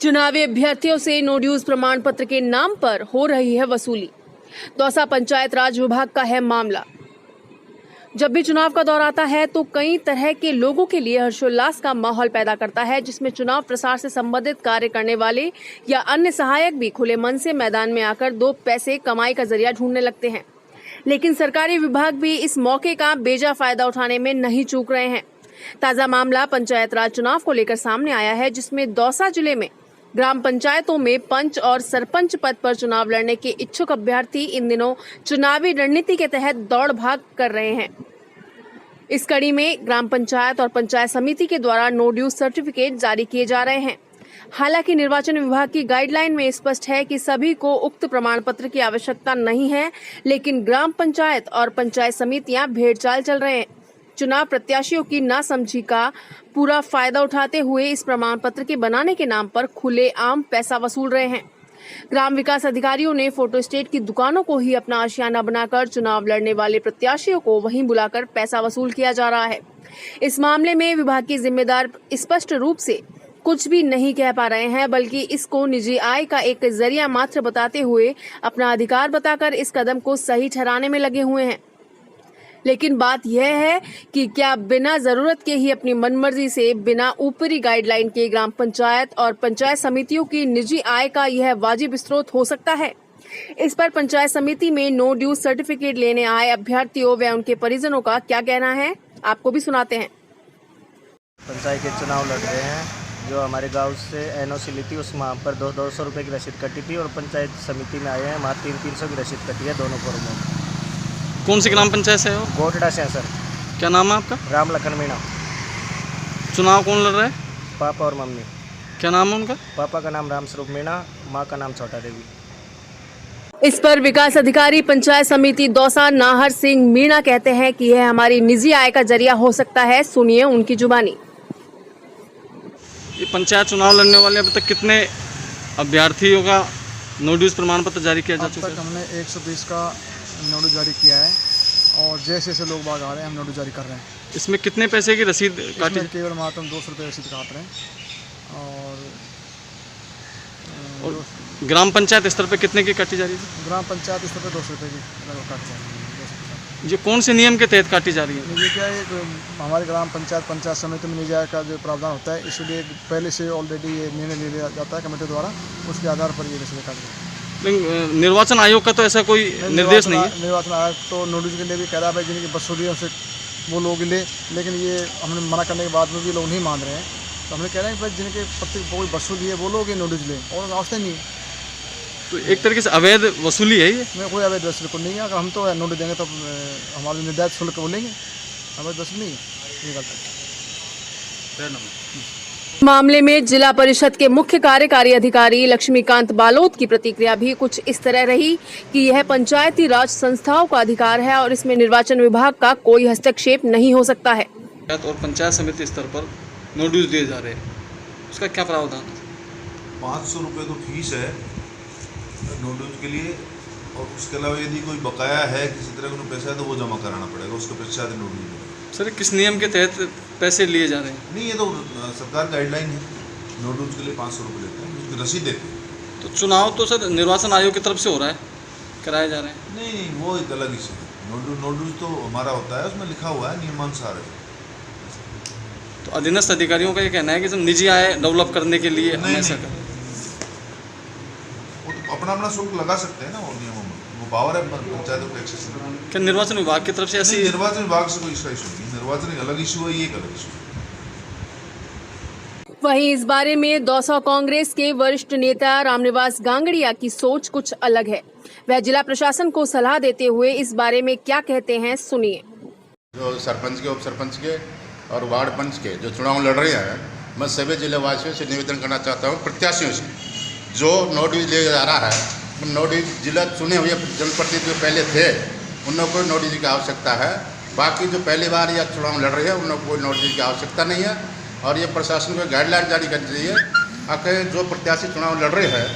चुनावी अभ्यर्थियों से नो ड्यूज प्रमाण पत्र के नाम पर हो रही है वसूली। दौसा पंचायत राज विभाग का है मामला। जब भी चुनाव का दौर आता है तो कई तरह के लोगों के लिए हर्षोल्लास का माहौल पैदा करता है, जिसमें चुनाव प्रसार से संबंधित कार्य करने वाले या अन्य सहायक भी खुले मन से मैदान में आकर दो पैसे कमाई का जरिया ढूंढने लगते हैं। लेकिन सरकारी विभाग भी इस मौके का बेजा फायदा उठाने में नहीं चूक रहे हैं। ताजा मामला पंचायत राज चुनाव को लेकर सामने आया है, जिसमें दौसा जिले में ग्राम पंचायतों में पंच और सरपंच पद पर चुनाव लड़ने के इच्छुक अभ्यर्थी इन दिनों चुनावी रणनीति के तहत दौड़ भाग कर रहे हैं। इस कड़ी में ग्राम पंचायत और पंचायत समिति के द्वारा नो ड्यूज सर्टिफिकेट जारी किए जा रहे हैं। हालांकि निर्वाचन विभाग की गाइडलाइन में स्पष्ट है कि सभी को उक्त प्रमाण पत्र की आवश्यकता नहीं है, लेकिन ग्राम पंचायत और पंचायत समितियां भेड़चाल चल रहे हैं। चुनाव प्रत्याशियों की नासमझी का पूरा फायदा उठाते हुए इस प्रमाण पत्र के बनाने के नाम पर खुलेआम पैसा वसूल रहे हैं। ग्राम विकास अधिकारियों ने फोटो स्टेट की दुकानों को ही अपना आशियाना बनाकर चुनाव लड़ने वाले प्रत्याशियों को वहीं बुलाकर पैसा वसूल किया जा रहा है। इस मामले में विभाग के जिम्मेदार स्पष्ट रूप से कुछ भी नहीं कह पा रहे हैं, बल्कि इसको निजी आय का एक जरिया मात्र बताते हुए अपना अधिकार बताकर इस कदम को सही ठहराने में लगे हुए हैं। लेकिन बात यह है कि क्या बिना जरूरत के ही अपनी मनमर्जी से बिना ऊपरी गाइडलाइन के ग्राम पंचायत और पंचायत समितियों की निजी आय का यह वाजिब स्रोत हो सकता है? इस पर पंचायत समिति में नो ड्यूज सर्टिफिकेट लेने आए अभ्यर्थियों व उनके परिजनों का क्या कहना है, आपको भी सुनाते हैं। पंचायत के चुनाव लड़ रहे हैं, जो हमारे गांव से एनओसी ली थी, उस वहाँ पर 200 रुपये की रसीद कटी थी और पंचायत समिति में आए हैं, वहाँ 300 की रसीद कटी है दोनों फॉर्मों में। कौन सी ग्राम पंचायत से हो? गोटड़ा से हैं सर। क्या नाम है आपका? राम लखन मीणा। चुनाव कौन लड़ रहा है? पापा और मम्मी। क्या नाम है उनका? पापा का नाम राम स्वरूप मीणा, माँ का नाम छोटा देवी। इस पर विकास अधिकारी पंचायत समिति दौसा नाहर सिंह मीणा कहते हैं कि यह हमारी निजी आय का जरिया हो सकता है। सुनिए उनकी जुबानी। ये पंचायत चुनाव लड़ने वाले अभी तक कितने अभ्यर्थियों का नो ड्यूज प्रमाण पत्र जारी किया जा चुका है? हमने 120 का नोटिस जारी किया है और जैसे जैसे लोग बाग आ रहे हैं हम नोटिस जारी कर रहे हैं। इसमें कितने पैसे की रसीद काटी? केवल मात्र 200 रुपये रसीद काट रहे हैं। और ग्राम पंचायत स्तर पर कितने की काटी जा रही है? ग्राम पंचायत स्तर पर 200 रुपये की काटी जा रही है। ये कौन से नियम के तहत काटी जा रही है? ये क्या है, हमारे ग्राम पंचायत समिति में निजी आय का जो प्रावधान होता है, इसलिए पहले से ऑलरेडी ये निर्णय लिया जाता है कमेटी द्वारा, उसके आधार पर ये रसीद काट रहे हैं। निर्वाचन आयोग का तो ऐसा कोई निर्देश नहीं है। निर्वाचन आयोग तो नोटिस के लिए भी कह रहा है जिनकी वसूली से वो लोग ले, लेकिन ये हमने मना करने के बाद में भी लोग नहीं मान रहे हैं। तो हमने कह रहे हैं कि जिनके प्रति कोई वसूली है वो लोग ये नोटिस लें, और आवश्यक नहीं है। तो एक तरीके से अवैध वसूली है ये? मैं कोई अवैध वसूली को नहीं है। अगर हम तो नोटिस देंगे तो हमारे निर्धारित शुल्क बोलेंगे, अवैध वसूली नहीं है, ये गलत है। मामले में जिला परिषद के मुख्य कार्यकारी अधिकारी लक्ष्मीकांत बालोद की प्रतिक्रिया भी कुछ इस तरह रही कि यह पंचायती राज संस्थाओं का अधिकार है और इसमें निर्वाचन विभाग का कोई हस्तक्षेप नहीं हो सकता है। और पंचायत समिति स्तर पर नो ड्यूज दिए जा रहे हैं, उसका क्या प्रावधान? 500 रुपये तो फीस है नो ड्यूज के लिए, और उसके अलावा यदि कोई बकाया है किसी तरह का पैसा है तो वो जमा कराना पड़ेगा, उसके पश्चात नो ड्यूज। सर किस नियम के तहत पैसे लिए जा रहे हैं? नहीं, ये तो सरकार गाइडलाइन है, नो ड्यूज के लिए 500 रुपये लेते हैं, उसकी रसीद देते हैं। तो चुनाव तो सर निर्वाचन आयोग की तरफ से हो रहा है, कराए जा रहे हैं। नहीं, वो एक अलग इशू है। नो ड्यूज तो हमारा होता है, उसमें लिखा हुआ है नियमानुसार है। तो अधीनस्थ अधिकारियों का ये कहना है कि सब निजी आय डेवलप करने के लिए हम ऐसा करें। वो तो अपना अपना शुल्क लगा सकते हैं ना, वो नियमों में वो पावर है पंचायतों को एक्सेस। क्या निर्वाचन विभाग की तरफ से ऐसी? निर्वाचन विभाग से कोई इसका इशू नहीं, निर्वाचन एक अलग इशू है, ये एक अलग इशू है। वहीं इस बारे में दौसा कांग्रेस के वरिष्ठ नेता रामनिवास गांगड़िया की सोच कुछ अलग है। वह जिला प्रशासन को सलाह देते हुए इस बारे में क्या कहते हैं, सुनिए। जो सरपंच के, उप सरपंच के और वार्ड पंच के जो चुनाव लड़ रहे हैं, मैं सभी जिलेवासियों से निवेदन करना चाहता हूँ, प्रत्याशियों से, जो नो ड्यूज ले जा रहा है, नो ड्यूज जिला चुने हुए जनप्रतिनिधि जो पहले थे उन लोगों को नो ड्यूज की आवश्यकता है। बाकी जो पहली बार या चुनाव लड़ रहे हैं उन लोगों को कोई नो ड्यूज की आवश्यकता नहीं है। और ये प्रशासन को गाइडलाइन जारी करनी चाहिए, आखिर जो प्रत्याशी चुनाव लड़ रहे हैं,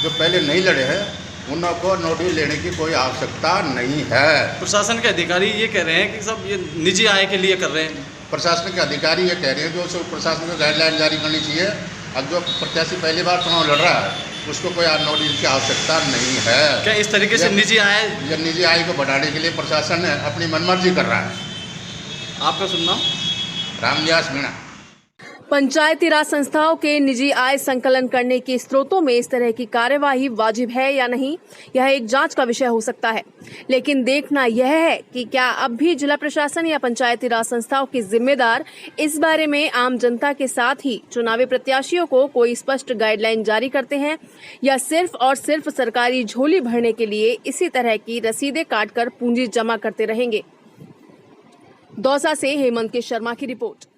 जो पहले नहीं लड़े हैं, उन लोगों को नो ड्यूज लेने की कोई आवश्यकता नहीं है। प्रशासन के अधिकारी ये कह रहे हैं कि सब ये निजी आय के लिए कर रहे हैं। प्रशासन के अधिकारी ये कह रहे हैं, जो प्रशासन को गाइडलाइन जारी करनी चाहिए अब जो प्रत्याशी पहली बार चुनाव लड़ रहा है उसको कोई नोटिस की आवश्यकता नहीं है। क्या इस तरीके से निजी आय यह निजी आय को बढ़ाने के लिए प्रशासन अपनी मनमर्जी कर रहा है। आपका सुनना? रामनिवास मीणा। पंचायती राज संस्थाओं के निजी आय संकलन करने के स्रोतों में इस तरह की कार्यवाही वाजिब है या नहीं, यह एक जांच का विषय हो सकता है। लेकिन देखना यह है कि क्या अब भी जिला प्रशासन या पंचायती राज संस्थाओं के जिम्मेदार इस बारे में आम जनता के साथ ही चुनावी प्रत्याशियों को कोई स्पष्ट गाइडलाइन जारी करते हैं या सिर्फ और सिर्फ सरकारी झोली भरने के लिए इसी तरह की रसीदें काटकर पूंजी जमा करते रहेंगे। दौसा से हेमंत के शर्मा की रिपोर्ट।